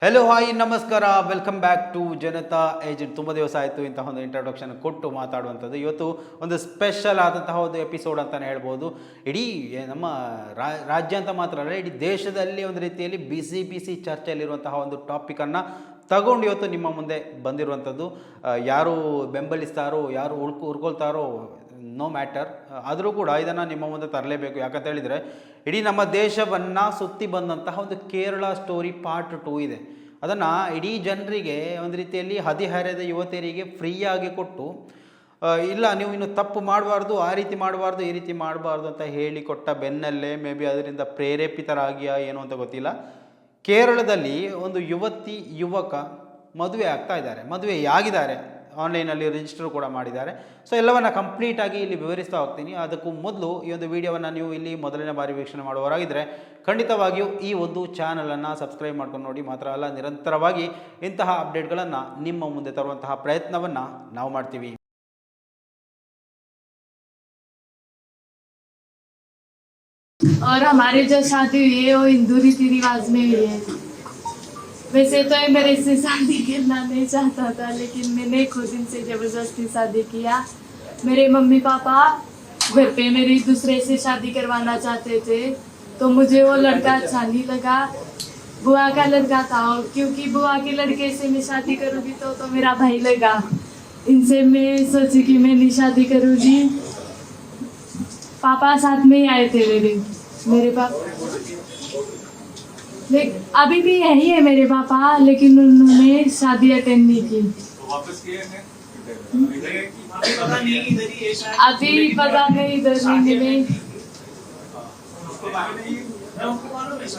Hello hi ನಮಸ್ಕಾರ, welcome back to Janata Agent. ತುಂಬ ದಿವಸ ಆಯಿತು ಇಂತಹ ಒಂದು ಇಂಟ್ರೊಡಕ್ಷನ್ ಕೊಟ್ಟು ಮಾತಾಡುವಂಥದ್ದು. ಇವತ್ತು ಒಂದು ಸ್ಪೆಷಲ್ ಆದಂತಹ ಒಂದು ಎಪಿಸೋಡ್ ಅಂತಲೇ ಹೇಳ್ಬೋದು. ಇಡೀ ನಮ್ಮ ರಾಜ್ಯ ಅಂತ ಮಾತ್ರ ಅಲ್ಲ, ಇಡೀ ದೇಶದಲ್ಲಿ ಒಂದು ರೀತಿಯಲ್ಲಿ ಬಿಸಿ ಚರ್ಚೆಯಲ್ಲಿರುವಂತಹ ಒಂದು ಟಾಪಿಕನ್ನು ತಗೊಂಡು ಇವತ್ತು ನಿಮ್ಮ ಮುಂದೆ ಬಂದಿರುವಂಥದ್ದು. ಯಾರು ಬೆಂಬಲಿಸ್ತಾರೋ, ಯಾರು ಉಳ್ಕೊಳ್ತಾರೋ ನೋ ಮ್ಯಾಟರ್, ಆದರೂ ಕೂಡ ಇದನ್ನು ನಿಮ್ಮ ಮುಂದೆ ತರಲೇಬೇಕು. ಯಾಕಂತ ಹೇಳಿದರೆ ಇಡೀ ನಮ್ಮ ದೇಶವನ್ನು ಸುತ್ತಿ ಬಂದಂತಹ ಒಂದು ಕೇರಳ ಸ್ಟೋರಿ ಪಾರ್ಟ್ 2 ಇದೆ. ಅದನ್ನು ಇಡೀ ಜನರಿಗೆ ಒಂದು ರೀತಿಯಲ್ಲಿ ಹದಿಹರೆಯದ ಯುವತಿಯರಿಗೆ ಫ್ರೀಯಾಗಿ ಕೊಟ್ಟು, ಇಲ್ಲ ನೀವು ಇನ್ನು ತಪ್ಪು ಮಾಡಬಾರ್ದು, ಆ ರೀತಿ ಮಾಡಬಾರ್ದು, ಈ ರೀತಿ ಮಾಡಬಾರ್ದು ಅಂತ ಹೇಳಿಕೊಟ್ಟ ಬೆನ್ನಲ್ಲೇ ಮೇ ಬಿ ಅದರಿಂದ ಪ್ರೇರೇಪಿತರಾಗಿಯಾ ಏನು ಅಂತ ಗೊತ್ತಿಲ್ಲ, ಕೇರಳದಲ್ಲಿ ಒಂದು ಯುವಕ ಮದುವೆ ಆಗ್ತಾ ಇದ್ದಾರೆ, ಮದುವೆಯಾಗಿದ್ದಾರೆ, ಆನ್ಲೈನಲ್ಲಿ ರಿಜಿಸ್ಟರ್ ಕೂಡ ಮಾಡಿದ್ದಾರೆ. ಸೊ ಎಲ್ಲವನ್ನು ಕಂಪ್ಲೀಟಾಗಿ ಇಲ್ಲಿ ವಿವರಿಸ್ತಾ ಹೋಗ್ತೀನಿ. ಅದಕ್ಕೂ ಮೊದಲು ಈ ಒಂದು ವಿಡಿಯೋವನ್ನು ನೀವು ಇಲ್ಲಿ ಮೊದಲನೇ ಬಾರಿ ವೀಕ್ಷಣೆ ಮಾಡುವವರಾಗಿದ್ದರೆ ಖಂಡಿತವಾಗಿಯೂ ಈ ಒಂದು ಚಾನಲನ್ನು ಸಬ್ಸ್ಕ್ರೈಬ್ ಮಾಡ್ಕೊಂಡು ನೋಡಿ. ಮಾತ್ರ ಅಲ್ಲ, ನಿರಂತರವಾಗಿ ಇಂತಹ ಅಪ್ಡೇಟ್ಗಳನ್ನು ನಿಮ್ಮ ಮುಂದೆ ತರುವಂತಹ ಪ್ರಯತ್ನವನ್ನು ನಾವು ಮಾಡ್ತೀವಿ. और हमारी जो शादी हुई है वो हिंदू रीति रिवाज में हुई है। वैसे तो ये मेरे से शादी करना नहीं चाहता था, लेकिन मैंने खुद इनसे जबरदस्ती शादी किया। मेरे मम्मी पापा घर पे मेरी दूसरे से शादी करवाना चाहते थे, तो मुझे वो लड़का अच्छा नहीं लगा। बुआ का लड़का था, क्योंकि बुआ के लड़के से मैं शादी करूँगी तो मेरा भाई लगा। इनसे मैं सोची कि मैं नहीं शादी करूँगी। पापा साथ में ही आए थे मेरे पापा, अभी भी यही है मेरे पापा, लेकिन उन्होंने शादी अटेंड नहीं की। अभी पता नहीं इधर नहीं मिले,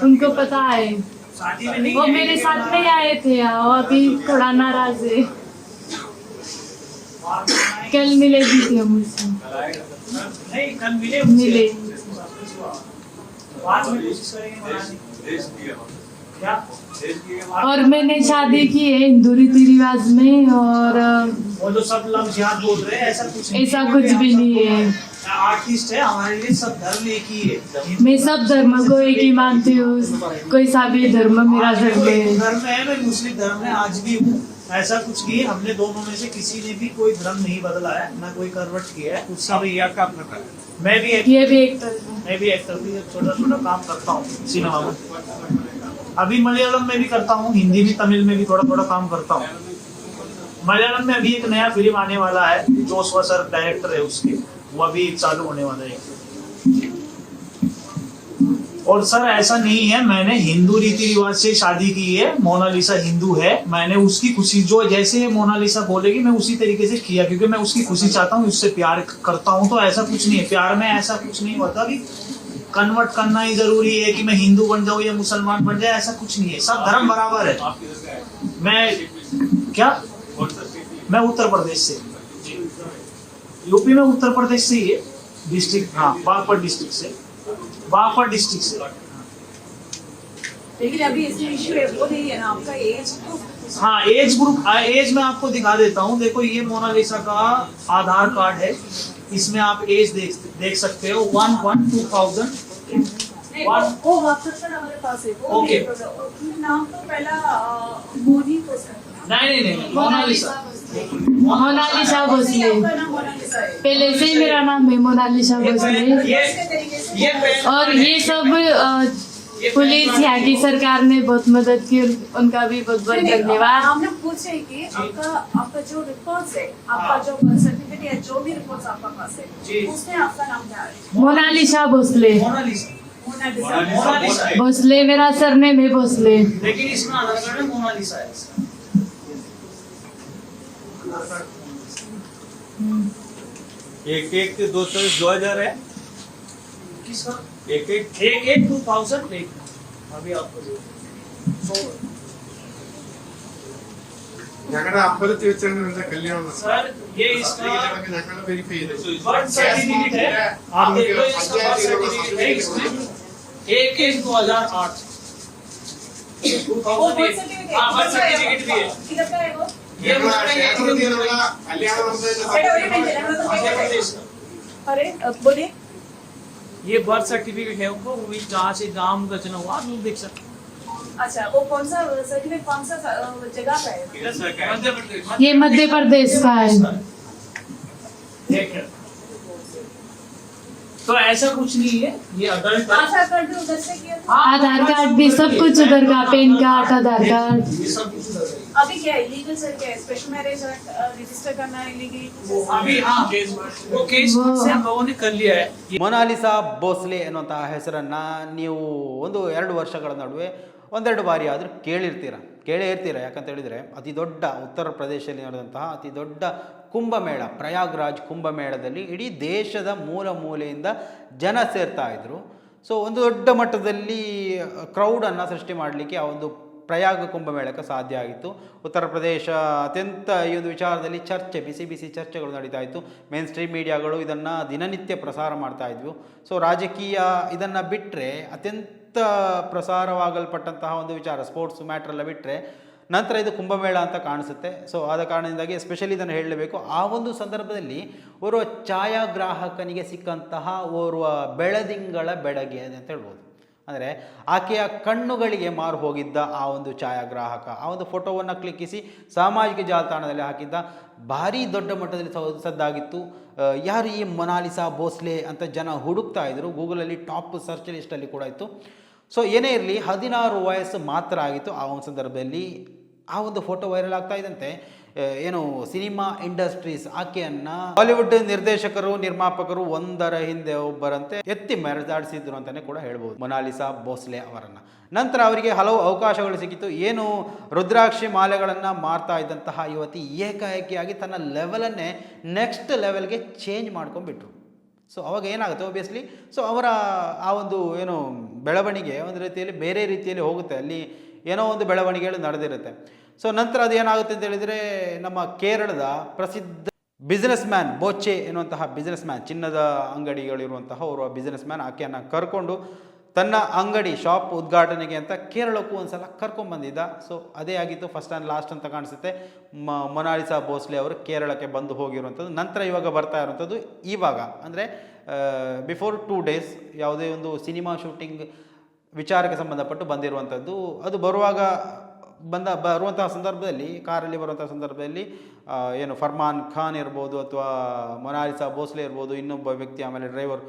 उनको पता है, वो मेरे साथ में आए थे और अभी थोड़ा नाराज है। कल मिलेगी थी हम उससे, मिले और मैंने शादी की है हिंदू रीति रिवाज में। और वो जो सब लफ्ज़ याद बोल रहे हैं, ऐसा कुछ भी नहीं है। आर्टिस्ट है, हमारे लिए सब धर्म एक ही है। मैं सब धर्म को एक ही मानती हूँ, कोई सा भी धर्म मेरा धर्म है। धर्म है, मैं मुस्लिम धर्म में आज भी हूँ। ऐसा कुछ नहीं है, हमने दोनों में से किसी ने भी कोई धर्म नहीं बदला है, ना कोई करवट किया है। कुछ सब याद काम करता है। मैं भी एक्टर भी छोटा काम करता हूँ सिनेमा में। अभी मलयालम में भी करता हूँ, हिंदी भी, तमिल में भी थोड़ा काम करता हूँ। मलयालम में अभी एक नया फिल्म आने वाला है, जोशवा सर डायरेक्टर है उसके, वो अभी चालू होने वाला है। और सर ऐसा नहीं है, मैंने हिंदू रीति रिवाज से शादी की है। मोनालिसा हिंदू है, मैंने उसकी खुशी, जो जैसे मोनालिसा बोलेगी मैं उसी तरीके से किया, क्योंकि मैं उसकी खुशी चाहता हूँ, उससे प्यार करता हूँ। तो ऐसा कुछ नहीं है, प्यार में ऐसा कुछ नहीं होता कि कन्वर्ट करना ही जरूरी है कि मैं हिंदू बन जाऊँ या मुसलमान बन जाए, ऐसा कुछ नहीं है। सब धर्म बराबर है। मैं उत्तर प्रदेश से, यूपी में उत्तर प्रदेश से ही है, डिस्ट्रिक्ट, हाँ बागपत डिस्ट्रिक्ट से। लेकिन अभी इसमें इशू है वो नहीं है ना आपका एज ग्रुप। हाँ एज ग्रुप, एज मैं आपको दिखा देता हूँ। देखो ये मोनालिसा का आधार कार्ड है, इसमें आप एज देख सकते हो। 1/1/2000 वो व्हाट्सएप पर हमारे पास है। ओके। नाम तो पहला मोनी को नहीं मोनालिसा भोसले। पहले से ही मेरा नाम है मोनालिसा भोसले। और ये सब पुलिस, यहाँ की सरकार ने बहुत मदद की, उनका भी बहुत बहुत धन्यवाद। हम लोग पूछ रहे कि आपका जो रिपोर्ट्स है, आपका जो बर्थ सर्टिफिकेट या जो भी रिपोर्ट्स आपका पास है, उसमें आपका नाम क्या है? मोनालिसा भोसले। भोसले मेरा सरनेम है भोसले, लेकिन इसमें आधार कार्ड में मोनालिसा है। एक 2000 है, किसका? एक 2000 अभी आपको ഞങ്ങളുടെ അമ്പലത്തിൽ വെച്ചാണ് എന്റെ കല്യാണം. सर ये इसका ഞങ്ങളുടെ വെരിഫൈ ചെയ്തു बर्थ सर्टिफिकेट है, आप देखो इसका बर्थ सर्टिफिकेट है, इसमें 1/1/2008 बर्थ सर्टिफिकेट भी है। किधर का है वो? ये ക്ഷേത്രത്തിലുള്ള കല്യാണം अरे बोलिए। ये बर्थ सर्टिफिकेट है उनको, जहाँ से नाम रचना हुआ आप लोग देख सकते हैं। अच्छा वो कौन सा सर्टिफिकेट कौन सा जगह का है? ये मध्य प्रदेश का है। ठीक है, तो ऐसा कुछ नहीं है, ये अडल्ट है, आधार कार्ड भी उधर से किया था? आधार कार्ड भी सब कुछ उधर का, पैन कार्ड, आधार कार्ड। ये सब कुछ उधर है। अभी क्या इलीगल सर, क्या स्पेशल मैरिज रजिस्टर करना इलीगल? अभी हाँ वो केस से हम लोगों ने कर लिया है। ಮೊನಾಲಿಸಾ ಭೋಸ್ಲೆ ಎನ್ನುವಂತಹ ಹೆಸರನ್ನು ನೀವು 1-2 ವರ್ಷಗಳ ನಡುವೆ ಒಂದೆರಡು ಬಾರಿ ಆದರೂ ಕೇಳೇ ಇರ್ತೀರ. ಯಾಕಂತ ಹೇಳಿದರೆ ಅತಿ ದೊಡ್ಡ ಉತ್ತರ ಪ್ರದೇಶದಲ್ಲಿ ನಡೆದಂತಹ ಅತಿ ದೊಡ್ಡ ಕುಂಭಮೇಳ, ಪ್ರಯಾಗ್ರಾಜ್ ಕುಂಭಮೇಳದಲ್ಲಿ ಇಡೀ ದೇಶದ ಮೂಲ ಮೂಲೆಯಿಂದ ಜನ ಸೇರ್ತಾ ಇದ್ದರು. ಸೊ ಒಂದು ದೊಡ್ಡ ಮಟ್ಟದಲ್ಲಿ ಕ್ರೌಡನ್ನು ಸೃಷ್ಟಿ ಮಾಡಲಿಕ್ಕೆ ಆ ಒಂದು ಪ್ರಯಾಗ ಕುಂಭಮೇಳಕ್ಕೆ ಸಾಧ್ಯ ಆಗಿತ್ತು. ಉತ್ತರ ಪ್ರದೇಶ ಅತ್ಯಂತ ಈ ಒಂದು ವಿಚಾರದಲ್ಲಿ ಬಿಸಿ ಚರ್ಚೆಗಳು ನಡೀತಾ ಇತ್ತು. ಮೇನ್ ಸ್ಟ್ರೀಮ್ ಮೀಡಿಯಾಗಳು ಇದನ್ನು ದಿನನಿತ್ಯ ಪ್ರಸಾರ ಮಾಡ್ತಾ ಇದ್ವು. ಸೊ ರಾಜಕೀಯ ಇದನ್ನು ಬಿಟ್ಟರೆ ಅತ್ಯಂತ ಪ್ರಸಾರವಾಗಲ್ಪಟ್ಟಂತಹ ಒಂದು ವಿಚಾರ ಸ್ಪೋರ್ಟ್ಸ್ ಮ್ಯಾಟ್ರೆಲ್ಲ ಬಿಟ್ಟರೆ ನಂತರ ಇದು ಕುಂಭಮೇಳ ಅಂತ ಕಾಣಿಸುತ್ತೆ. ಸೊ ಆದ ಕಾರಣದಿಂದಾಗಿ ಎಸ್ಪೆಷಲಿ ಇದನ್ನು ಹೇಳಲೇಬೇಕು. ಆ ಒಂದು ಸಂದರ್ಭದಲ್ಲಿ ಓರ್ವ ಛಾಯಾಗ್ರಾಹಕನಿಗೆ ಸಿಕ್ಕಂತಹ ಓರ್ವ ಬೆಳದಿಂಗಳ ಬೆಳಗ್ಗೆ ಅಂತ ಹೇಳ್ಬೋದು. ಅಂದರೆ ಆಕೆಯ ಕಣ್ಣುಗಳಿಗೆ ಮಾರು ಹೋಗಿದ್ದ ಆ ಒಂದು ಛಾಯಾಗ್ರಾಹಕ ಆ ಒಂದು ಫೋಟೋವನ್ನು ಕ್ಲಿಕ್ಕಿಸಿ ಸಾಮಾಜಿಕ ಜಾಲತಾಣದಲ್ಲಿ ಹಾಕಿದ್ದ ಭಾರೀ ದೊಡ್ಡ ಮಟ್ಟದಲ್ಲಿ ಸದ್ದಾಗಿತ್ತು. ಯಾರು ಈ ಮೊನಾಲಿಸಾ ಭೋಸ್ಲೆ ಅಂತ ಜನ ಹುಡುಕ್ತಾ ಇದ್ದರು. ಗೂಗಲಲ್ಲಿ ಟಾಪ್ ಸರ್ಚ್ ಲಿಸ್ಟಲ್ಲಿ ಕೂಡ ಇತ್ತು. ಸೊ ಏನೇ ಇರಲಿ, 16 ವಯಸ್ಸು ಮಾತ್ರ ಆಗಿತ್ತು ಆ ಒಂದು ಸಂದರ್ಭದಲ್ಲಿ. ಆ ಒಂದು ಫೋಟೋ ವೈರಲ್ ಆಗ್ತಾ ಇದ್ದಂತೆ ಏನು ಸಿನಿಮಾ ಇಂಡಸ್ಟ್ರೀಸ್ ಆಕೆಯನ್ನು ಬಾಲಿವುಡ್ ನಿರ್ದೇಶಕರು ನಿರ್ಮಾಪಕರು ಒಂದರ ಹಿಂದೆ ಒಬ್ಬರಂತೆ ಎತ್ತಿ ಮೆರೆದಾಡಿಸಿದ್ರು ಅಂತಲೇ ಕೂಡ ಹೇಳ್ಬೋದು ಮೊನಾಲಿಸಾ ಭೋಸ್ಲೆ ಅವರನ್ನು. ನಂತರ ಅವರಿಗೆ ಹಲವು ಅವಕಾಶಗಳು ಸಿಕ್ಕಿತು. ಏನು ರುದ್ರಾಕ್ಷಿ ಮಾಲೆಗಳನ್ನು ಮಾರ್ತಾ ಇದ್ದಂತಹ ಯುವತಿ ಏಕಾಏಕಿಯಾಗಿ ತನ್ನ ಲೆವೆಲನ್ನೇ ನೆಕ್ಸ್ಟ್ ಲೆವೆಲ್ಗೆ ಚೇಂಜ್ ಮಾಡ್ಕೊಂಡ್ಬಿಟ್ರು. ಸೊ ಅವಾಗ ಏನಾಗುತ್ತೆ ಒಬ್ವಿಯಸ್ಲಿ, ಸೊ ಅವರ ಆ ಒಂದು ಏನು ಬೆಳವಣಿಗೆ ಒಂದು ರೀತಿಯಲ್ಲಿ ಬೇರೆ ರೀತಿಯಲ್ಲಿ ಹೋಗುತ್ತೆ. ಅಲ್ಲಿ ಏನೋ ಒಂದು ಬೆಳವಣಿಗೆಗಳು ನಡೆದಿರುತ್ತೆ. ಸೊ ನಂತರ ಅದು ಏನಾಗುತ್ತೆ ಅಂತ ಹೇಳಿದರೆ, ನಮ್ಮ ಕೇರಳದ ಪ್ರಸಿದ್ಧ ಬಿಸ್ನೆಸ್ ಮ್ಯಾನ್ ಬೋಚೆ ಎನ್ನುವಂತಹ ಬಿಸ್ನೆಸ್ ಮ್ಯಾನ್, ಚಿನ್ನದ ಅಂಗಡಿಗಳಿರುವಂತಹ ಅವರು ಬಿಸ್ನೆಸ್ ಮ್ಯಾನ್ ಆಕೆಯನ್ನು ಕರ್ಕೊಂಡು ತನ್ನ ಅಂಗಡಿ ಶಾಪ್ ಉದ್ಘಾಟನೆಗೆ ಅಂತ ಕೇರಳಕ್ಕೂ ಒಂದು ಸಲ ಕರ್ಕೊಂಡ್ಬಂದಿದ್ದ. ಸೊ ಅದೇ ಆಗಿತ್ತು ಫಸ್ಟ್ ಆ್ಯಂಡ್ ಲಾಸ್ಟ್ ಅಂತ ಕಾಣಿಸುತ್ತೆ. ಮೊನಾಲಿಸಾ ಭೋಸ್ಲೆ ಅವರು ಕೇರಳಕ್ಕೆ ಬಂದು ಹೋಗಿರುವಂಥದ್ದು. ನಂತರ ಇವಾಗ ಬರ್ತಾ ಇರುವಂಥದ್ದು ಇವಾಗ ಅಂದರೆ ಬಿಫೋರ್ 2 ಡೇಸ್ ಯಾವುದೇ ಒಂದು ಸಿನಿಮಾ ಶೂಟಿಂಗ್ ವಿಚಾರಕ್ಕೆ ಸಂಬಂಧಪಟ್ಟು ಬಂದಿರುವಂಥದ್ದು. ಅದು ಬರುವಂತಹ ಸಂದರ್ಭದಲ್ಲಿ ಕಾರಲ್ಲಿ ಬರುವಂಥ ಸಂದರ್ಭದಲ್ಲಿ ಏನು ಫರ್ಮಾನ್ ಖಾನ್ ಇರ್ಬೋದು ಅಥವಾ ಮೊನಾಲಿಸಾ ಭೋಸ್ಲೆ ಇರ್ಬೋದು, ಇನ್ನೊಬ್ಬ ವ್ಯಕ್ತಿ ಆಮೇಲೆ ಡ್ರೈವರ್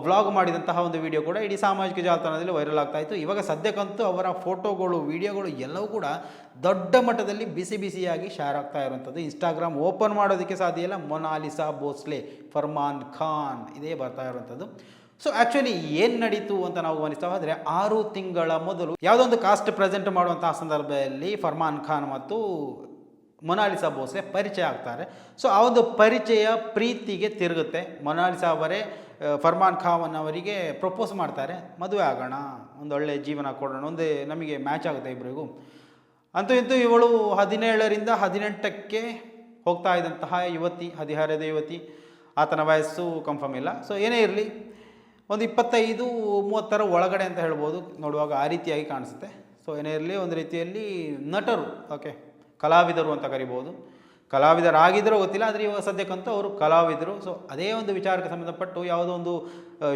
ವ್ಲಾಗ್ ಮಾಡಿದಂತಹ ಒಂದು ವಿಡಿಯೋ ಕೂಡ ಇಡೀ ಸಾಮಾಜಿಕ ಜಾಲತಾಣದಲ್ಲಿ ವೈರಲ್ ಆಗ್ತಾ ಇತ್ತು. ಇವಾಗ ಸದ್ಯಕ್ಕಂತೂ ಅವರ ಫೋಟೋಗಳು ವಿಡಿಯೋಗಳು ಎಲ್ಲವೂ ಕೂಡ ದೊಡ್ಡ ಮಟ್ಟದಲ್ಲಿ ಬಿಸಿಯಾಗಿ ಶೇರ್ ಆಗ್ತಾ ಇರುವಂಥದ್ದು. ಇನ್ಸ್ಟಾಗ್ರಾಮ್ ಓಪನ್ ಮಾಡೋದಕ್ಕೆ ಸಾಧ್ಯ ಇಲ್ಲ, ಮೊನಾಲಿಸಾ ಭೋಸ್ಲೆ ಫರ್ಮಾನ್ ಖಾನ್ ಇದೇ ಬರ್ತಾ ಇರುವಂಥದ್ದು. ಸೊ ಆ್ಯಕ್ಚುಲಿ ಏನು ನಡೀತು ಅಂತ ನಾವು ಗಮನಿಸ್ತಾ ಹೋದರೆ 6 ತಿಂಗಳ ಮೊದಲು ಯಾವುದೋ ಒಂದು ಕಾಸ್ಟ್ ಪ್ರೆಸೆಂಟ್ ಮಾಡುವಂತಹ ಸಂದರ್ಭದಲ್ಲಿ ಫರ್ಮಾನ್ ಖಾನ್ ಮತ್ತು ಮೊನಾಲಿಸಾ ಭೋಸ್ಲೆ ಪರಿಚಯ ಆಗ್ತಾರೆ. ಸೊ ಆ ಒಂದು ಪರಿಚಯ ಪ್ರೀತಿಗೆ ತಿರುಗುತ್ತೆ. ಮೊನಾಲಿಸಾ ಅವರೇ ಫರ್ಮಾನ್ ಖಾನ್ ಅವರಿಗೆ ಪ್ರಪೋಸ್ ಮಾಡ್ತಾರೆ, ಮದುವೆ ಆಗೋಣ, ಒಂದೊಳ್ಳೆ ಜೀವನ ಕೊಡೋಣ, ಒಂದೇ ನಮಗೆ ಮ್ಯಾಚ್ ಆಗುತ್ತೆ ಇಬ್ಬರಿಗೂ. ಅಂತೂ ಇಂತೂ ಇವಳು 17ರಿಂದ 18ಕ್ಕೆ ಹೋಗ್ತಾ ಇದ್ದಂತಹ ಯುವತಿ, ಹದಿಹರೆಯದ ಯುವತಿ. ಆತನ ವಯಸ್ಸು ಕನ್ಫರ್ಮ್ ಇಲ್ಲ. ಸೊ ಏನೇ ಇರಲಿ, ಒಂದು 25-30 ಒಳಗಡೆ ಅಂತ ಹೇಳ್ಬೋದು. ನೋಡುವಾಗ ಆ ರೀತಿಯಾಗಿ ಕಾಣಿಸುತ್ತೆ. ಸೊ ಏನೇ ಇರಲಿ, ಒಂದು ರೀತಿಯಲ್ಲಿ ನಟರು, ಓಕೆ, ಕಲಾವಿದರು ಅಂತ ಕರಿಬೋದು. ಕಲಾವಿದರಾಗಿದ್ದರೂ ಗೊತ್ತಿಲ್ಲ, ಆದರೆ ಇವಾಗ ಸದ್ಯಕ್ಕಂತೂ ಅವರು ಕಲಾವಿದರು. ಸೊ ಅದೇ ಒಂದು ವಿಚಾರಕ್ಕೆ ಸಂಬಂಧಪಟ್ಟು ಯಾವುದೋ ಒಂದು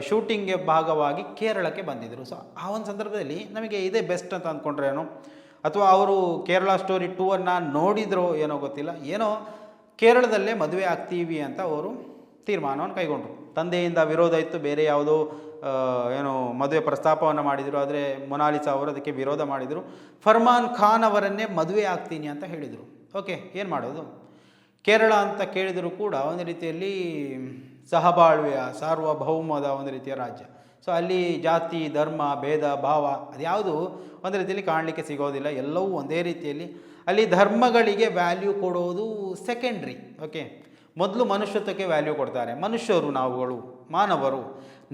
ಶೂಟಿಂಗ್ಗೆ ಭಾಗವಾಗಿ ಕೇರಳಕ್ಕೆ ಬಂದಿದ್ದರು. ಸೊ ಆ ಒಂದು ಸಂದರ್ಭದಲ್ಲಿ ನಮಗೆ ಇದೇ ಬೆಸ್ಟ್ ಅಂತ ಅಂದ್ಕೊಂಡ್ರೇನೋ, ಅಥವಾ ಅವರು ಕೇರಳ ಸ್ಟೋರಿ 2 ನೋಡಿದ್ರೋ ಏನೋ ಗೊತ್ತಿಲ್ಲ, ಏನೋ ಕೇರಳದಲ್ಲೇ ಮದುವೆ ಆಗ್ತೀವಿ ಅಂತ ಅವರು ತೀರ್ಮಾನವನ್ನು ಕೈಗೊಂಡರು. ತಂದೆಯಿಂದ ವಿರೋಧ ಇತ್ತು, ಬೇರೆ ಯಾವುದೋ ಏನು ಮದುವೆ ಪ್ರಸ್ತಾಪವನ್ನು ಮಾಡಿದರು, ಆದರೆ ಮೊನಾಲಿಸಾ ಅವರು ಅದಕ್ಕೆ ವಿರೋಧ ಮಾಡಿದರು. ಫರ್ಮಾನ್ ಖಾನ್ ಅವರನ್ನೇ ಮದುವೆ ಆಗ್ತೀನಿ ಅಂತ ಹೇಳಿದರು. ಓಕೆ, ಏನು ಮಾಡೋದು? ಕೇರಳ ಅಂತ ಕೇಳಿದರೂ ಕೂಡ ಒಂದು ರೀತಿಯಲ್ಲಿ ಸಹಬಾಳ್ವೆಯ ಸಾರ್ವಭೌಮದ ಒಂದು ರೀತಿಯ ರಾಜ್ಯ. ಸೊ ಅಲ್ಲಿ ಜಾತಿ ಧರ್ಮ ಭೇದ ಭಾವ ಅದ್ಯಾವುದು ಒಂದು ರೀತಿಯಲ್ಲಿ ಕಾಣಲಿಕ್ಕೆ ಸಿಗೋದಿಲ್ಲ. ಎಲ್ಲವೂ ಒಂದೇ ರೀತಿಯಲ್ಲಿ. ಅಲ್ಲಿ ಧರ್ಮಗಳಿಗೆ ವ್ಯಾಲ್ಯೂ ಕೊಡೋದು ಸೆಕೆಂಡ್ರಿ. ಓಕೆ, ಮೊದಲು ಮನುಷ್ಯತ್ವಕ್ಕೆ ವ್ಯಾಲ್ಯೂ ಕೊಡ್ತಾರೆ. ಮನುಷ್ಯರು ನಾವುಗಳು, ಮಾನವರು.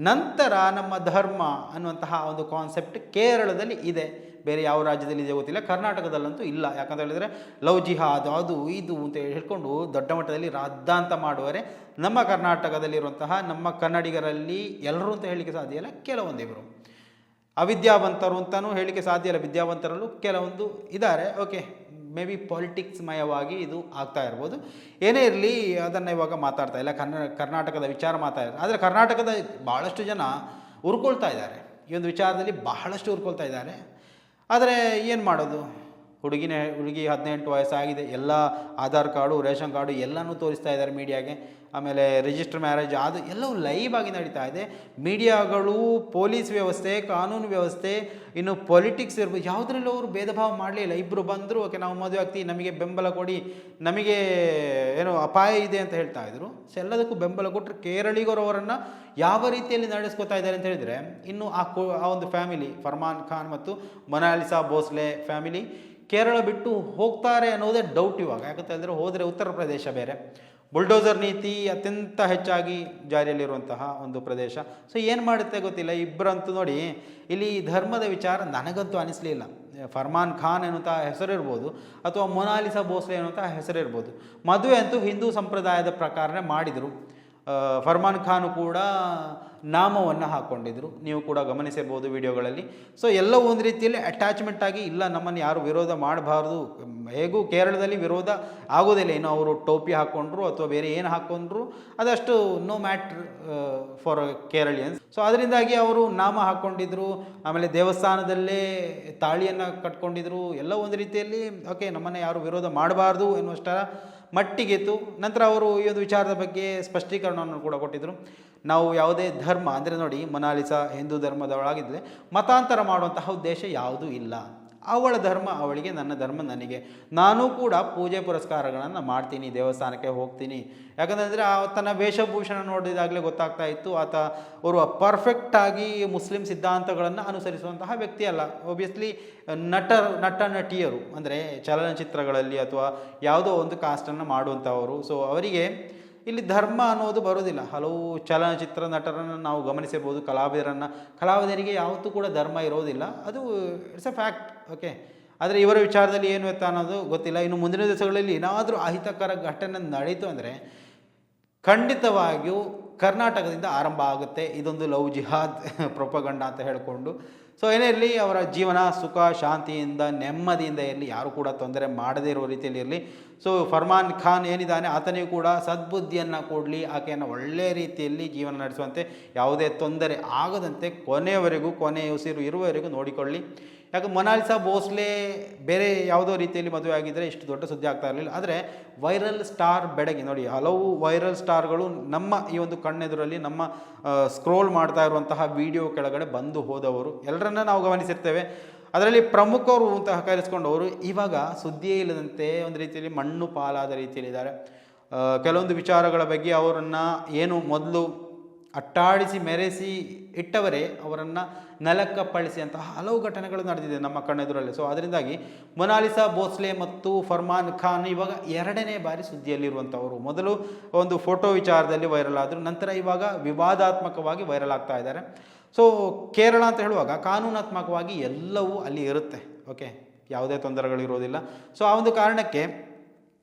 ನಂತರ ನಮ್ಮ ಧರ್ಮ ಅನ್ನುವಂತಹ ಒಂದು ಕಾನ್ಸೆಪ್ಟ್ ಕೇರಳದಲ್ಲಿ ಇದೆ. ಬೇರೆ ಯಾವ ರಾಜ್ಯದಲ್ಲಿ ಇದೆ ಗೊತ್ತಿಲ್ಲ, ಕರ್ನಾಟಕದಲ್ಲಂತೂ ಇಲ್ಲ. ಯಾಕಂತ ಹೇಳಿದರೆ ಲವ್ ಜಿಹಾದ್ ಅದು ಇದು ಅಂತ ಹೇಳ್ಕೊಂಡು ದೊಡ್ಡ ಮಟ್ಟದಲ್ಲಿ ರಾದ್ದಾಂತ ಮಾಡುವರೆ ನಮ್ಮ ಕರ್ನಾಟಕದಲ್ಲಿರುವಂತಹ ನಮ್ಮ ಕನ್ನಡಿಗರಲ್ಲಿ ಎಲ್ಲರೂ ಅಂತ ಹೇಳಲಿಕ್ಕೆ ಸಾಧ್ಯ ಇಲ್ಲ, ಕೆಲವೊಂದಿಬ್ಬರು ಅವಿದ್ಯಾವಂತರು ಅಂತಲೂ ಹೇಳಲಿಕ್ಕೆ ಸಾಧ್ಯ ಇಲ್ಲ. ವಿದ್ಯಾವಂತರಲ್ಲೂ ಕೆಲವೊಂದು ಇದ್ದಾರೆ. ಓಕೆ, ಮೇ ಬಿ ಪಾಲಿಟಿಕ್ಸ್ ಮಯವಾಗಿ ಇದು ಆಗ್ತಾ ಇರ್ಬೋದು. ಏನೇ ಇರಲಿ, ಅದನ್ನು ಇವಾಗ ಮಾತಾಡ್ತಾ ಇಲ್ಲ, ಕರ್ನಾಟಕದ ವಿಚಾರ ಮಾತಾಡ್ತಾರೆ. ಆದರೆ ಕರ್ನಾಟಕದ ಭಾಳಷ್ಟು ಜನ ಉರ್ಕೊಳ್ತಾ ಇದ್ದಾರೆ, ಈ ಒಂದು ವಿಚಾರದಲ್ಲಿ ಬಹಳಷ್ಟು ಉರ್ಕೊಳ್ತಾ ಇದ್ದಾರೆ. ಆದರೆ ಏನು ಮಾಡೋದು, ಹುಡುಗಿ 18 ವಯಸ್ಸಾಗಿದೆ, ಎಲ್ಲ ಆಧಾರ್ ಕಾರ್ಡು ರೇಷನ್ ಕಾರ್ಡು ಎಲ್ಲನೂ ತೋರಿಸ್ತಾ ಇದ್ದಾರೆ ಮೀಡಿಯಾಗೆ. ಆಮೇಲೆ ರಿಜಿಸ್ಟರ್ ಮ್ಯಾರೇಜ್ ಅದು ಎಲ್ಲವೂ ಲೈವ್ ಆಗಿ ನಡೀತಾ ಇದೆ. ಮೀಡಿಯಾಗಳು, ಪೊಲೀಸ್ ವ್ಯವಸ್ಥೆ, ಕಾನೂನು ವ್ಯವಸ್ಥೆ, ಇನ್ನು ಪೊಲಿಟಿಕ್ಸ್ ಇರ್ಬೋದು, ಯಾವುದ್ರಲ್ಲೂ ಅವರು ಭೇದ ಭಾವ ಮಾಡಲಿಲ್ಲ. ಇಬ್ಬರು ಬಂದರು, ಓಕೆ ನಾವು ಮದುವೆ ಆಗ್ತೀವಿ, ನಮಗೆ ಬೆಂಬಲ ಕೊಡಿ, ನಮಗೆ ಏನೋ ಅಪಾಯ ಇದೆ ಅಂತ ಹೇಳ್ತಾ ಇದ್ರು. ಸೊ ಎಲ್ಲದಕ್ಕೂ ಬೆಂಬಲ ಕೊಟ್ಟರೆ ಕೇರಳಿಗರು ಅವರನ್ನು ಯಾವ ರೀತಿಯಲ್ಲಿ ನಡೆಸ್ಕೊತಾ ಇದ್ದಾರೆ ಅಂತ ಹೇಳಿದರೆ, ಇನ್ನು ಆ ಒಂದು ಫ್ಯಾಮಿಲಿ, ಫರ್ಮಾನ್ ಖಾನ್ ಮತ್ತು ಮೊನಾಲಿಸಾ ಭೋಸ್ಲೆ ಫ್ಯಾಮಿಲಿ ಕೇರಳ ಬಿಟ್ಟು ಹೋಗ್ತಾರೆ ಅನ್ನೋದೇ ಡೌಟ್ ಇವಾಗ. ಯಾಕಂತ ಹೇಳಿದ್ರೆ ಹೋದರೆ ಉತ್ತರ ಪ್ರದೇಶ ಬೇರೆ, ಬುಲ್ಡೋಸರ್ ನೀತಿ ಅತ್ಯಂತ ಹೆಚ್ಚಾಗಿ ಜಾರಿಯಲ್ಲಿರುವಂತಹ ಒಂದು ಪ್ರದೇಶ. ಸೊ ಏನು ಮಾಡುತ್ತೆ ಗೊತ್ತಿಲ್ಲ. ಇಬ್ಬರಂತೂ ನೋಡಿ, ಇಲ್ಲಿ ಧರ್ಮದ ವಿಚಾರ ನನಗಂತೂ ಅನಿಸಲಿಲ್ಲ. ಫರ್ಮಾನ್ ಖಾನ್ ಎನ್ನುವಂಥ ಹೆಸರಿರ್ಬೋದು ಅಥವಾ ಮೊನಾಲಿಸಾ ಭೋಸ್ಲೆ ಎನ್ನುವಂಥ ಹೆಸರಿರ್ಬೋದು, ಮದುವೆ ಅಂತೂ ಹಿಂದೂ ಸಂಪ್ರದಾಯದ ಪ್ರಕಾರನೇ ಮಾಡಿದರು. ಫರ್ಮಾನ್ ಖಾನು ಕೂಡ ನಾಮವನ್ನು ಹಾಕ್ಕೊಂಡಿದ್ರು, ನೀವು ಕೂಡ ಗಮನಿಸಿರ್ಬೋದು ವಿಡಿಯೋಗಳಲ್ಲಿ. ಸೊ ಎಲ್ಲವೂ ಒಂದು ರೀತಿಯಲ್ಲಿ ಅಟ್ಯಾಚ್ಮೆಂಟ್ ಆಗಿ, ಇಲ್ಲ ನಮ್ಮನ್ನು ಯಾರು ವಿರೋಧ ಮಾಡಬಾರ್ದು, ಹೇಗೂ ಕೇರಳದಲ್ಲಿ ವಿರೋಧ ಆಗೋದಿಲ್ಲ. ಇನ್ನು ಅವರು ಟೋಪಿ ಹಾಕ್ಕೊಂಡ್ರು ಅಥವಾ ಬೇರೆ ಏನು ಹಾಕ್ಕೊಂಡ್ರು ಅದಷ್ಟು ನೋ ಮ್ಯಾಟ್ರ್ ಫಾರ್ ಕೇರಳಿಯನ್ಸ್. ಸೊ ಅದರಿಂದಾಗಿ ಅವರು ನಾಮ ಹಾಕ್ಕೊಂಡಿದ್ರು, ಆಮೇಲೆ ದೇವಸ್ಥಾನದಲ್ಲೇ ತಾಳಿಯನ್ನು ಕಟ್ಕೊಂಡಿದ್ರು. ಎಲ್ಲ ಒಂದು ರೀತಿಯಲ್ಲಿ ಓಕೆ ನಮ್ಮನ್ನು ಯಾರು ವಿರೋಧ ಮಾಡಬಾರ್ದು ಎನ್ನುವಷ್ಟರ ಮಟ್ಟಿಗೆತ್ತು. ನಂತರ ಅವರು ಈ ಒಂದು ವಿಚಾರದ ಬಗ್ಗೆ ಸ್ಪಷ್ಟೀಕರಣವನ್ನು ಕೂಡ ಕೊಟ್ಟಿದ್ದರು. ನಾವು ಯಾವುದೇ ಧರ್ಮ ಅಂದರೆ ನೋಡಿ, ಮೊನಾಲಿಸಾ ಹಿಂದೂ ಧರ್ಮದವಳಾಗಿದ್ದರೆ ಮತಾಂತರ ಮಾಡುವಂತಹ ಉದ್ದೇಶ ಯಾವುದೂ ಇಲ್ಲ. ಅವಳ ಧರ್ಮ ಅವಳಿಗೆ, ನನ್ನ ಧರ್ಮ ನನಗೆ. ನಾನೂ ಕೂಡ ಪೂಜೆ ಪುರಸ್ಕಾರಗಳನ್ನು ಮಾಡ್ತೀನಿ, ದೇವಸ್ಥಾನಕ್ಕೆ ಹೋಗ್ತೀನಿ. ಯಾಕಂತಂದರೆ ತನ್ನ ವೇಷಭೂಷಣ ನೋಡಿದಾಗಲೇ ಗೊತ್ತಾಗ್ತಾ ಇತ್ತು ಆತ ಅವರು ಪರ್ಫೆಕ್ಟಾಗಿ ಮುಸ್ಲಿಂ ಸಿದ್ಧಾಂತಗಳನ್ನು ಅನುಸರಿಸುವಂತಹ ವ್ಯಕ್ತಿ ಅಲ್ಲ. ಒಬ್ವಿಯಸ್ಲಿ ನಟ ನಟಿಯರು ಅಂದರೆ ಚಲನಚಿತ್ರಗಳಲ್ಲಿ ಅಥವಾ ಯಾವುದೋ ಒಂದು ಕಾಸ್ಟನ್ನು ಮಾಡುವಂಥವರು. ಸೊ ಅವರಿಗೆ ಇಲ್ಲಿ ಧರ್ಮ ಅನ್ನೋದು ಬರೋದಿಲ್ಲ. ಹಲವು ಚಲನಚಿತ್ರ ನಟರನ್ನು ನಾವು ಗಮನಿಸಿರ್ಬೋದು, ಕಲಾವಿದರಿಗೆ ಯಾವತ್ತೂ ಕೂಡ ಧರ್ಮ ಇರೋದಿಲ್ಲ, ಅದು ಇಟ್ಸ್ ಅ ಫ್ಯಾಕ್ಟ್. ಓಕೆ, ಆದರೆ ಇವರ ವಿಚಾರದಲ್ಲಿ ಏನು ಎತ್ತ ಅನ್ನೋದು ಗೊತ್ತಿಲ್ಲ. ಇನ್ನು ಮುಂದಿನ ದಿವಸಗಳಲ್ಲಿ ಏನಾದರೂ ಅಹಿತಕರ ಘಟನೆ ನಡೀತು ಅಂದರೆ ಖಂಡಿತವಾಗಿಯೂ ಕರ್ನಾಟಕದಿಂದ ಆರಂಭ ಆಗುತ್ತೆ ಇದೊಂದು ಲವ್ ಜಿಹಾದ್ ಪ್ರೊಪಗಂಡ ಅಂತ ಹೇಳಿಕೊಂಡು. ಸೊ ಏನೇ ಇರಲಿ, ಅವರ ಜೀವನ ಸುಖ ಶಾಂತಿಯಿಂದ ನೆಮ್ಮದಿಯಿಂದ ಇರಲಿ, ಯಾರು ಕೂಡ ತೊಂದರೆ ಮಾಡದೇ ಇರೋ ರೀತಿಯಲ್ಲಿ ಇರಲಿ. ಸೊ ಫರ್ಮಾನ್ ಖಾನ್ ಏನಿದ್ದಾನೆ ಆತನಿಗೂ ಕೂಡ ಸದ್ಬುದ್ಧಿಯನ್ನು ಕೊಡಲಿ, ಆಕೆಯನ್ನು ಒಳ್ಳೆಯ ರೀತಿಯಲ್ಲಿ ಜೀವನ ನಡೆಸುವಂತೆ, ಯಾವುದೇ ತೊಂದರೆ ಆಗದಂತೆ ಕೊನೆಯವರೆಗೂ, ಕೊನೆಯ ಉಸಿರು ಇರುವವರೆಗೂ ನೋಡಿಕೊಳ್ಳಿ. ಯಾಕೆ ಮೊನಾಲಿಸಾ ಭೋಸ್ಲೆ ಬೇರೆ ಯಾವುದೋ ರೀತಿಯಲ್ಲಿ ಮದುವೆ ಆಗಿದ್ದರೆ ಇಷ್ಟು ದೊಡ್ಡ ಸುದ್ದಿ ಆಗ್ತಾ ಇರಲಿಲ್ಲ. ಆದರೆ ವೈರಲ್ ಸ್ಟಾರ್ ಬೆಡಗಿ ನೋಡಿ, ಹಲವು ವೈರಲ್ ಸ್ಟಾರ್ಗಳು ನಮ್ಮ ಈ ಒಂದು ಕಣ್ಣೆದುರಲ್ಲಿ, ನಮ್ಮ ಸ್ಕ್ರೋಲ್ ಮಾಡ್ತಾ ಇರುವಂತಹ ವಿಡಿಯೋ ಕೆಳಗಡೆ ಬಂದು ಹೋದವರು ಎಲ್ಲರನ್ನ ನಾವು ಗಮನಿಸಿರ್ತೇವೆ. ಅದರಲ್ಲಿ ಪ್ರಮುಖರು ಅಂತ ಕರೆಸ್ಕೊಂಡವರು ಇವಾಗ ಸುದ್ದಿಯೇ ಇಲ್ಲದಂತೆ ಒಂದು ರೀತಿಯಲ್ಲಿ ಮಣ್ಣು ಪಾಲಾದ ರೀತಿಯಲ್ಲಿದ್ದಾರೆ. ಕೆಲವೊಂದು ವಿಚಾರಗಳ ಬಗ್ಗೆ ಅವರನ್ನು ಏನು ಮೊದಲು ಅಟ್ಟಾಡಿಸಿ ಮೆರೆಸಿ ಇಟ್ಟವರೇ ಅವರನ್ನು ನೆಲಕ್ಕಪ್ಪಳಿಸಿದಂತಹ ಹಲವು ಘಟನೆಗಳು ನಡೆದಿದೆ ನಮ್ಮ ಕಣ್ಣೆದುರಲ್ಲಿ. ಸೊ ಅದರಿಂದಾಗಿ ಮೊನಾಲಿಸಾ ಭೋಸ್ಲೆ ಮತ್ತು ಫರ್ಮಾನ್ ಖಾನ್ ಇವಾಗ ಎರಡನೇ ಬಾರಿ ಸುದ್ದಿಯಲ್ಲಿರುವಂಥವರು. ಮೊದಲು ಒಂದು ಫೋಟೋ ವಿಚಾರದಲ್ಲಿ ವೈರಲ್ ಆದರು, ನಂತರ ಇವಾಗ ವಿವಾದಾತ್ಮಕವಾಗಿ ವೈರಲ್ ಆಗ್ತಾ ಇದ್ದಾರೆ. ಸೊ ಕೇರಳ ಅಂತ ಹೇಳುವಾಗ ಕಾನೂನಾತ್ಮಕವಾಗಿ ಎಲ್ಲವೂ ಅಲ್ಲಿ ಇರುತ್ತೆ. ಓಕೆ, ಯಾವುದೇ ತೊಂದರೆಗಳಿರೋದಿಲ್ಲ. ಸೊ ಆ ಒಂದು ಕಾರಣಕ್ಕೆ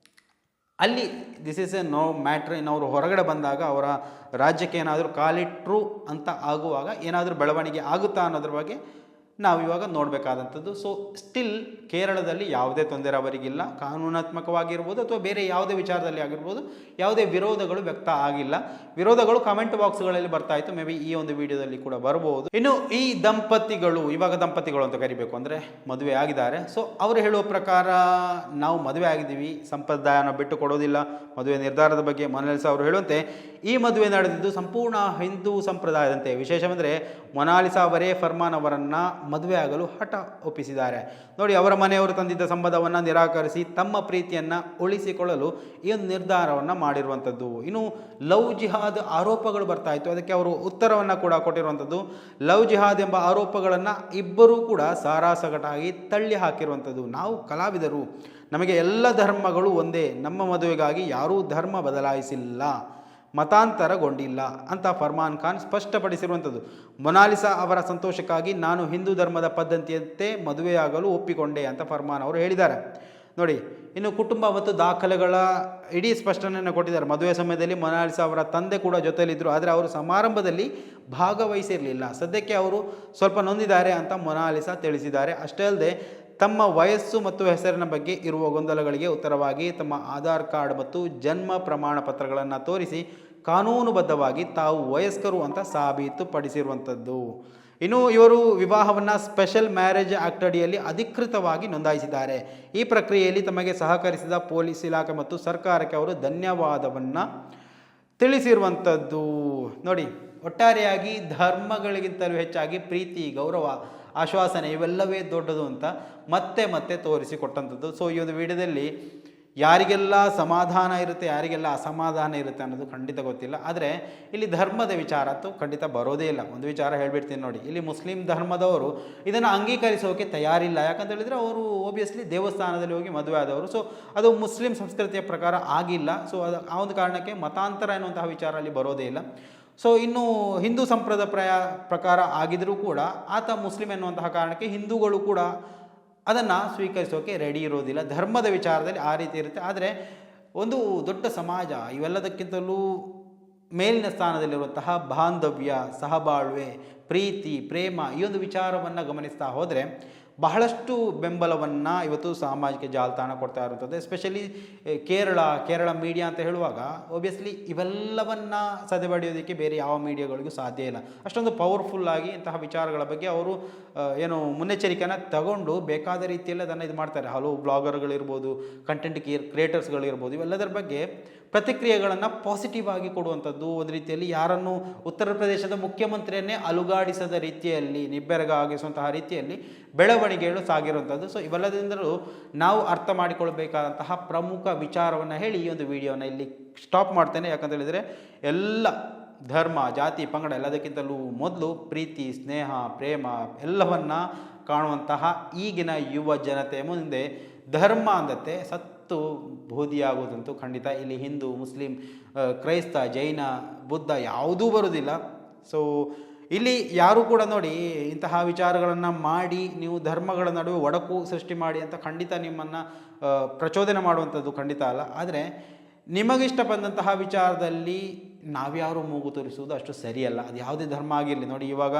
ಅಲ್ಲಿ this is a no matter. ಇನ್ನು ಅವರು ಹೊರಗಡೆ ಬಂದಾಗ ಅವರ ರಾಜ್ಯಕ್ಕೆ ಏನಾದರೂ ಕಾಲಿಟ್ರು ಅಂತ ಆಗುವಾಗ ಏನಾದರೂ ಬೆಳವಣಿಗೆ ಆಗುತ್ತಾ ಅನ್ನೋದ್ರ ಬಗ್ಗೆ ನಾವಿವಾಗ ನೋಡಬೇಕಾದಂಥದ್ದು. ಸೊ ಸ್ಟಿಲ್ ಕೇರಳದಲ್ಲಿ ಯಾವುದೇ ತೊಂದರೆ ಅವರಿಗಿಲ್ಲ, ಕಾನೂನಾತ್ಮಕವಾಗಿರ್ಬೋದು ಅಥವಾ ಬೇರೆ ಯಾವುದೇ ವಿಚಾರದಲ್ಲಿ ಆಗಿರ್ಬೋದು, ಯಾವುದೇ ವಿರೋಧಗಳು ವ್ಯಕ್ತ ಆಗಿಲ್ಲ. ವಿರೋಧಗಳು ಕಮೆಂಟ್ ಬಾಕ್ಸ್ಗಳಲ್ಲಿ ಬರ್ತಾ ಇತ್ತು, ಮೇ ಬಿ ಈ ಒಂದು ವಿಡಿಯೋದಲ್ಲಿ ಕೂಡ ಬರ್ಬೋದು. ಇನ್ನು ಈ ದಂಪತಿಗಳು, ಇವಾಗ ದಂಪತಿಗಳು ಅಂತ ಕರಿಬೇಕು ಅಂದರೆ ಮದುವೆ ಆಗಿದ್ದಾರೆ. ಸೊ ಅವರು ಹೇಳುವ ಪ್ರಕಾರ ನಾವು ಮದುವೆ ಆಗಿದ್ದೀವಿ, ಸಂಪ್ರದಾಯನ ಬಿಟ್ಟು ಕೊಡೋದಿಲ್ಲ. ಮದುವೆ ನಿರ್ಧಾರದ ಬಗ್ಗೆ ಮೊನಾಲಿಸಾ ಅವರು ಹೇಳುವಂತೆ ಈ ಮದುವೆ ನಡೆದಿದ್ದು ಸಂಪೂರ್ಣ ಹಿಂದೂ ಸಂಪ್ರದಾಯದಂತೆ. ವಿಶೇಷವೆಂದರೆ ಮೊನಾಲಿಸಾ ಅವರೇ ಫರ್ಮಾನ್ ಅವರನ್ನು ಮದುವೆ ಆಗಲು ಹಠ ಒಪ್ಪಿಸಿದ್ದಾರೆ. ನೋಡಿ, ಅವರ ಮನೆಯವರು ತಂದಿದ್ದ ಸಂಬಂಧವನ್ನು ನಿರಾಕರಿಸಿ ತಮ್ಮ ಪ್ರೀತಿಯನ್ನು ಉಳಿಸಿಕೊಳ್ಳಲು ಈ ಒಂದು ನಿರ್ಧಾರವನ್ನು ಮಾಡಿರುವಂಥದ್ದು. ಇನ್ನು ಲವ್ ಜಿಹಾದ್ ಆರೋಪಗಳು ಬರ್ತಾ ಇತ್ತು, ಅದಕ್ಕೆ ಅವರು ಉತ್ತರವನ್ನು ಕೂಡ ಕೊಟ್ಟಿರುವಂಥದ್ದು. ಲವ್ ಜಿಹಾದ್ ಎಂಬ ಆರೋಪಗಳನ್ನು ಇಬ್ಬರೂ ಕೂಡ ಸಾರಾಸಗಟಾಗಿ ತಳ್ಳಿ ಹಾಕಿರುವಂಥದ್ದು. ನಾವು ಕಲಾವಿದರು, ನಮಗೆ ಎಲ್ಲ ಧರ್ಮಗಳು ಒಂದೇ, ನಮ್ಮ ಮದುವೆಗಾಗಿ ಯಾರೂ ಧರ್ಮ ಬದಲಾಯಿಸಿಲ್ಲ, ಮತಾಂತರಗೊಂಡಿಲ್ಲ ಅಂತ ಫರ್ಮಾನ್ ಖಾನ್ ಸ್ಪಷ್ಟಪಡಿಸಿರುವಂಥದ್ದು. ಮೊನಾಲಿಸಾ ಅವರ ಸಂತೋಷಕ್ಕಾಗಿ ನಾನು ಹಿಂದೂ ಧರ್ಮದ ಪದ್ಧತಿಯಂತೆ ಮದುವೆಯಾಗಲು ಒಪ್ಪಿಕೊಂಡೆ ಅಂತ ಫರ್ಮಾನ್ ಅವರು ಹೇಳಿದ್ದಾರೆ. ನೋಡಿ, ಇನ್ನು ಕುಟುಂಬ ಮತ್ತು ದಾಖಲೆಗಳ ಇಡೀ ಸ್ಪಷ್ಟನೆಯನ್ನು ಕೊಟ್ಟಿದ್ದಾರೆ. ಮದುವೆ ಸಮಯದಲ್ಲಿ ಮೊನಾಲಿಸಾ ಅವರ ತಂದೆ ಕೂಡ ಜೊತೆಯಲ್ಲಿದ್ದರು, ಆದರೆ ಅವರು ಸಮಾರಂಭದಲ್ಲಿ ಭಾಗವಹಿಸಿರಲಿಲ್ಲ. ಸದ್ಯಕ್ಕೆ ಅವರು ಸ್ವಲ್ಪ ನೊಂದಿದ್ದಾರೆ ಅಂತ ಮೊನಾಲಿಸಾ ತಿಳಿಸಿದ್ದಾರೆ. ಅಷ್ಟೇ ಅಲ್ಲದೆ ತಮ್ಮ ವಯಸ್ಸು ಮತ್ತು ಹೆಸರಿನ ಬಗ್ಗೆ ಇರುವ ಗೊಂದಲಗಳಿಗೆ ಉತ್ತರವಾಗಿ ತಮ್ಮ ಆಧಾರ್ ಕಾರ್ಡ್ ಮತ್ತು ಜನ್ಮ ಪ್ರಮಾಣ ಪತ್ರಗಳನ್ನು ತೋರಿಸಿ ಕಾನೂನುಬದ್ಧವಾಗಿ ತಾವು ವಯಸ್ಕರು ಅಂತ ಸಾಬೀತುಪಡಿಸಿರುವಂಥದ್ದು. ಇನ್ನು ಇವರು ವಿವಾಹವನ್ನು ಸ್ಪೆಷಲ್ ಮ್ಯಾರೇಜ್ ಆಕ್ಟ್ ಅಡಿಯಲ್ಲಿ ಅಧಿಕೃತವಾಗಿ ನೋಂದಾಯಿಸಿದ್ದಾರೆ. ಈ ಪ್ರಕ್ರಿಯೆಯಲ್ಲಿ ತಮಗೆ ಸಹಕರಿಸಿದ ಪೊಲೀಸ್ ಇಲಾಖೆ ಮತ್ತು ಸರ್ಕಾರಕ್ಕೆ ಅವರು ಧನ್ಯವಾದವನ್ನು ತಿಳಿಸಿರುವಂಥದ್ದು. ನೋಡಿ, ಒಟ್ಟಾರೆಯಾಗಿ ಧರ್ಮಗಳಿಗಿಂತಲೂ ಹೆಚ್ಚಾಗಿ ಪ್ರೀತಿ, ಗೌರವ, ಆಶ್ವಾಸನೆ ಇವೆಲ್ಲವೇ ದೊಡ್ಡದು ಅಂತ ಮತ್ತೆ ಮತ್ತೆ ತೋರಿಸಿಕೊಟ್ಟಂಥದ್ದು. ಸೊ ಈ ಒಂದು ವಿಡಿಯೋದಲ್ಲಿ ಯಾರಿಗೆಲ್ಲ ಸಮಾಧಾನ ಇರುತ್ತೆ, ಯಾರಿಗೆಲ್ಲ ಅಸಮಾಧಾನ ಇರುತ್ತೆ ಅನ್ನೋದು ಖಂಡಿತ ಗೊತ್ತಿಲ್ಲ. ಆದರೆ ಇಲ್ಲಿ ಧರ್ಮದ ವಿಚಾರ ಅಂತೂ ಖಂಡಿತ ಬರೋದೇ ಇಲ್ಲ. ಒಂದು ವಿಚಾರ ಹೇಳ್ಬಿಡ್ತೀನಿ ನೋಡಿ, ಇಲ್ಲಿ ಮುಸ್ಲಿಂ ಧರ್ಮದವರು ಇದನ್ನು ಅಂಗೀಕರಿಸೋಕೆ ತಯಾರಿಲ್ಲ. ಯಾಕಂತ ಹೇಳಿದರೆ ಅವರು ಓಬಿಯಸ್ಲಿ ದೇವಸ್ಥಾನದಲ್ಲಿ ಹೋಗಿ ಮದುವೆ ಆದವರು. ಸೊ ಅದು ಮುಸ್ಲಿಂ ಸಂಸ್ಕೃತಿಯ ಪ್ರಕಾರ ಆಗಿಲ್ಲ. ಸೊ ಅದು ಆ ಒಂದು ಕಾರಣಕ್ಕೆ ಮತಾಂತರ ಎನ್ನುವಂತಹ ವಿಚಾರ ಅಲ್ಲಿ ಬರೋದೇ ಇಲ್ಲ. ಸೊ ಇನ್ನು ಹಿಂದೂ ಸಂಪ್ರದಾಯ ಪ್ರಕಾರ ಆಗಿದ್ರೂ ಕೂಡ ಆತ ಮುಸ್ಲಿಂ ಎನ್ನುವಂತಹ ಕಾರಣಕ್ಕೆ ಹಿಂದೂಗಳು ಕೂಡ ಅದನ್ನು ಸ್ವೀಕರಿಸೋಕೆ ರೆಡಿ ಇರೋದಿಲ್ಲ. ಧರ್ಮದ ವಿಚಾರದಲ್ಲಿ ಆ ರೀತಿ ಇರುತ್ತೆ. ಆದರೆ ಒಂದು ದೊಡ್ಡ ಸಮಾಜ ಇವೆಲ್ಲದಕ್ಕಿಂತಲೂ ಮೇಲಿನ ಸ್ಥಾನದಲ್ಲಿರುವಂತಹ ಬಾಂಧವ್ಯ, ಸಹಬಾಳ್ವೆ, ಪ್ರೀತಿ, ಪ್ರೇಮ ಈ ಒಂದು ವಿಚಾರವನ್ನು ಗಮನಿಸ್ತಾ ಹೋದರೆ ಬಹಳಷ್ಟು ಬೆಂಬಲವನ್ನು ಇವತ್ತು ಸಾಮಾಜಿಕ ಜಾಲತಾಣ ಕೊಡ್ತಾ ಇರುತ್ತದೆ. ಎಸ್ಪೆಷಲಿ ಕೇರಳ ಮೀಡಿಯಾ ಅಂತ ಹೇಳುವಾಗ ಒಬ್ವಿಯಸ್ಲಿ ಇವೆಲ್ಲವನ್ನು ಸದೆಬಡಿಯೋದಕ್ಕೆ ಬೇರೆ ಯಾವ ಮೀಡಿಯಾಗಳಿಗೂ ಸಾಧ್ಯ ಇಲ್ಲ. ಅಷ್ಟೊಂದು ಪವರ್ಫುಲ್ಲಾಗಿ ಇಂತಹ ವಿಚಾರಗಳ ಬಗ್ಗೆ ಅವರು ಏನು ಮುನ್ನೆಚ್ಚರಿಕೆಯನ್ನು ತಗೊಂಡು ಬೇಕಾದ ರೀತಿಯಲ್ಲಿ ಅದನ್ನು ಇದು ಮಾಡ್ತಾರೆ. ಹಲವು ಬ್ಲಾಗರ್ಗಳಿರ್ಬೋದು, ಕಂಟೆಂಟ್ ಕ್ರಿಯೇಟರ್ಸ್ಗಳಿರ್ಬೋದು, ಇವೆಲ್ಲದರ ಬಗ್ಗೆ ಪ್ರತಿಕ್ರಿಯೆಗಳನ್ನು ಪಾಸಿಟಿವ್ ಆಗಿ ಕೊಡುವಂಥದ್ದು. ಒಂದು ರೀತಿಯಲ್ಲಿ ಯಾರನ್ನು ಉತ್ತರ ಪ್ರದೇಶದ ಮುಖ್ಯಮಂತ್ರಿಯನ್ನೇ ಅಲುಗಾಡಿಸದ ರೀತಿಯಲ್ಲಿ, ನಿಬ್ಬೆರಗಾಗಿಸುವಂತಹ ರೀತಿಯಲ್ಲಿ ಬೆಳವಣಿಗೆಗಳು ಸಾಗಿರುವಂಥದ್ದು. ಸೊ ಇವೆಲ್ಲದಿಂದಲೂ ನಾವು ಅರ್ಥ ಮಾಡಿಕೊಳ್ಬೇಕಾದಂತಹ ಪ್ರಮುಖ ವಿಚಾರವನ್ನು ಹೇಳಿ ಈ ಒಂದು ವಿಡಿಯೋನ ಇಲ್ಲಿ ಸ್ಟಾಪ್ ಮಾಡ್ತೇನೆ. ಯಾಕಂತ ಹೇಳಿದರೆ ಎಲ್ಲ ಧರ್ಮ, ಜಾತಿ, ಪಂಗಡ ಎಲ್ಲದಕ್ಕಿಂತಲೂ ಮೊದಲು ಪ್ರೀತಿ, ಸ್ನೇಹ, ಪ್ರೇಮ ಎಲ್ಲವನ್ನು ಕಾಣುವಂತಹ ಈಗಿನ ಯುವ ಜನತೆ ಮುಂದೆ ಧರ್ಮ ಅಂದತೆ ಸತ್ತು ಬೂದಿಯಾಗುವುದಂತೂ ಖಂಡಿತ. ಇಲ್ಲಿ ಹಿಂದೂ, ಮುಸ್ಲಿಂ, ಕ್ರೈಸ್ತ, ಜೈನ, ಬುದ್ಧ ಯಾವುದೂ ಬರುವುದಿಲ್ಲ. ಸೊ ಇಲ್ಲಿ ಯಾರೂ ಕೂಡ ನೋಡಿ ಇಂತಹ ವಿಚಾರಗಳನ್ನು ಮಾಡಿ ನೀವು ಧರ್ಮಗಳ ನಡುವೆ ಒಡಕು ಸೃಷ್ಟಿ ಮಾಡಿ ಅಂತ ಖಂಡಿತ ನಿಮ್ಮನ್ನು ಪ್ರಚೋದನೆ ಮಾಡುವಂಥದ್ದು ಖಂಡಿತ ಅಲ್ಲ. ಆದರೆ ನಿಮಗಿಷ್ಟ ಬಂದಂತಹ ವಿಚಾರದಲ್ಲಿ ನಾವ್ಯಾರು ಮೂಗು ತೋರಿಸುವುದು ಅಷ್ಟು ಸರಿಯಲ್ಲ. ಅದು ಯಾವುದೇ ಧರ್ಮ ಆಗಿರಲಿ. ನೋಡಿ, ಇವಾಗ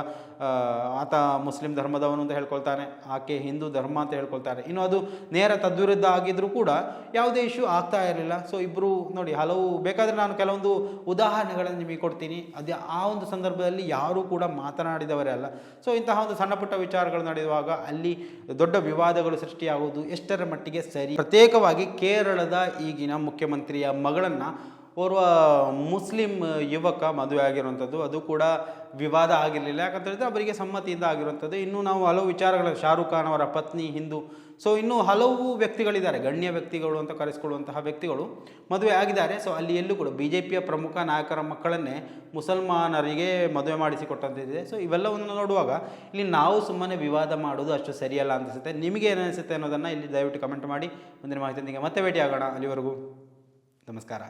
ಆತ ಮುಸ್ಲಿಂ ಧರ್ಮದವನು ಅಂತ ಹೇಳ್ಕೊಳ್ತಾನೆ, ಆಕೆ ಹಿಂದೂ ಧರ್ಮ ಅಂತ ಹೇಳ್ಕೊಳ್ತಾರೆ. ಇನ್ನು ಅದು ನೇರ ತದ್ವಿರುದ್ಧ ಆಗಿದ್ದರೂ ಕೂಡ ಯಾವುದೇ ಇಶ್ಯೂ ಆಗ್ತಾ ಇರಲಿಲ್ಲ. ಸೊ ಇಬ್ಬರು ನೋಡಿ, ಹಲವು ಬೇಕಾದರೆ ನಾನು ಕೆಲವೊಂದು ಉದಾಹರಣೆಗಳನ್ನು ನಿಮಗೆ ಕೊಡ್ತೀನಿ. ಅದು ಆ ಒಂದು ಸಂದರ್ಭದಲ್ಲಿ ಯಾರೂ ಕೂಡ ಮಾತನಾಡಿದವರೇ ಅಲ್ಲ. ಸೊ ಇಂತಹ ಒಂದು ಸಣ್ಣ ಪುಟ್ಟ ವಿಚಾರಗಳು ನಡೆಯುವಾಗ ಅಲ್ಲಿ ದೊಡ್ಡ ವಿವಾದಗಳು ಸೃಷ್ಟಿಯಾಗುವುದು ಎಷ್ಟರ ಮಟ್ಟಿಗೆ ಸರಿ. ಪ್ರತ್ಯೇಕವಾಗಿ ಕೇರಳದ ಈಗಿನ ಮುಖ್ಯಮಂತ್ರಿಯ ಮಗಳನ್ನು ಓರ್ವ ಮುಸ್ಲಿಂ ಯುವಕ ಮದುವೆ ಆಗಿರುವಂಥದ್ದು, ಅದು ಕೂಡ ವಿವಾದ ಆಗಿರಲಿಲ್ಲ. ಯಾಕಂತ ಹೇಳಿದ್ರೆ ಅವರಿಗೆ ಸಮ್ಮತಿಯಿಂದ ಆಗಿರುವಂಥದ್ದು. ಇನ್ನು ನಾವು ಹಲವು ವಿಚಾರಗಳು, ಶಾರುಖ್ ಖಾನ್ ಅವರ ಪತ್ನಿ ಹಿಂದೂ, ಸೊ ಇನ್ನೂ ಹಲವು ವ್ಯಕ್ತಿಗಳಿದ್ದಾರೆ, ಗಣ್ಯ ವ್ಯಕ್ತಿಗಳು ಅಂತ ಕರೆಸಿಕೊಳ್ಳುವಂತಹ ವ್ಯಕ್ತಿಗಳು ಮದುವೆ ಆಗಿದ್ದಾರೆ. ಸೊ ಅಲ್ಲಿ ಎಲ್ಲೂ ಕೂಡ BJPಯ ಪ್ರಮುಖ ನಾಯಕರ ಮಕ್ಕಳನ್ನೇ ಮುಸಲ್ಮಾನರಿಗೆ ಮದುವೆ ಮಾಡಿಸಿಕೊಟ್ಟಂತಿದೆ. ಸೊ ಇವೆಲ್ಲವನ್ನು ನೋಡುವಾಗ ಇಲ್ಲಿ ನಾವು ಸುಮ್ಮನೆ ವಿವಾದ ಮಾಡೋದು ಅಷ್ಟು ಸರಿಯಲ್ಲ ಅನಿಸುತ್ತೆ. ನಿಮಗೆ ಏನು ಅನಿಸುತ್ತೆ ಅನ್ನೋದನ್ನು ಇಲ್ಲಿ ದಯವಿಟ್ಟು ಕಮೆಂಟ್ ಮಾಡಿ. ಮುಂದಿನ ಮಾಹಿತಿಯೊಂದಿಗೆ ಮತ್ತೆ ಭೇಟಿ ಆಗೋಣ. ಅಲ್ಲಿವರೆಗೂ ನಮಸ್ಕಾರ.